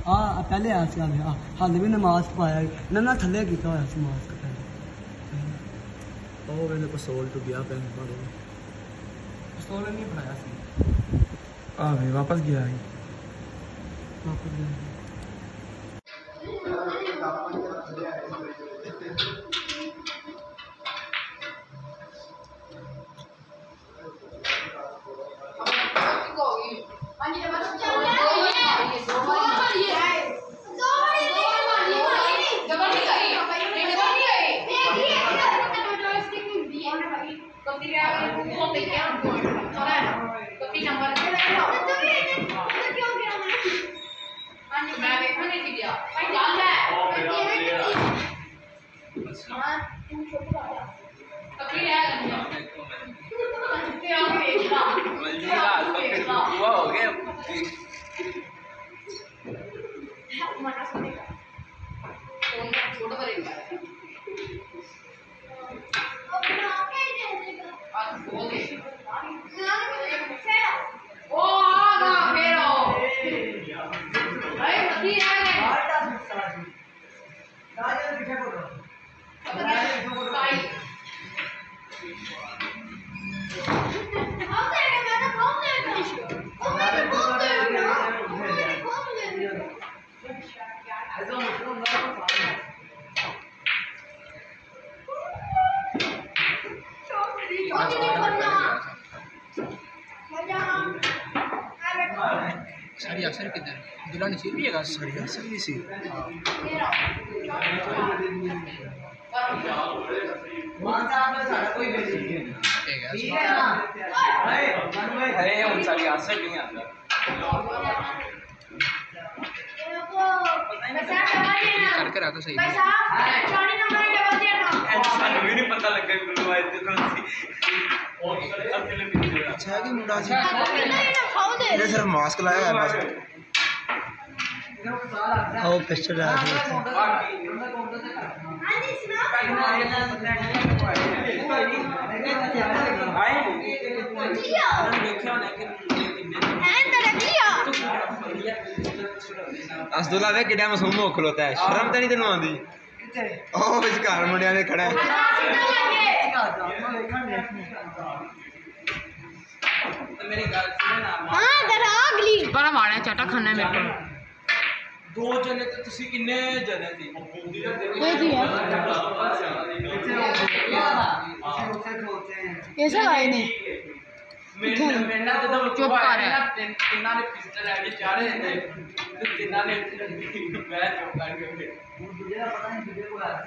हाँ पहले आया सी हाले हाले भी ने मास्क पाया ना थले किया होया सी मास्क पहले ओ मैंने पिस्तौल तो गया बैंक मारो पिस्तौल नहीं बनाया सी आ भाई वापस गया है सारी अक्सर किधर दुल्हन सी भी है सारी अक्सर भी सी अरे उन सारी अक्सर नहीं आता करके रखो सही भी नहीं पता लगा अच्छा है कि मुंडा से ये सिर्फ मास्क लाया है बस ओ पिस्टल आ असदुल्ला वे किड्या मासूम हो खलोता है शर्म तो नहीं तेन आंदी ओ विचकार मुंडिया ने खड़ा है मेरी गल सुनो ना हां दरागली बड़ा मारा चाटा खाना है मेरे को दो जने तो तुसी किन्ने जने थी ये थी ये सब आए ने मेरा तो चुप कर है तिन्ना ने पिस्टल आगे चारे थे तिन्ना ने मैं चुप कर गया मुझे पता नहीं तुझे को आता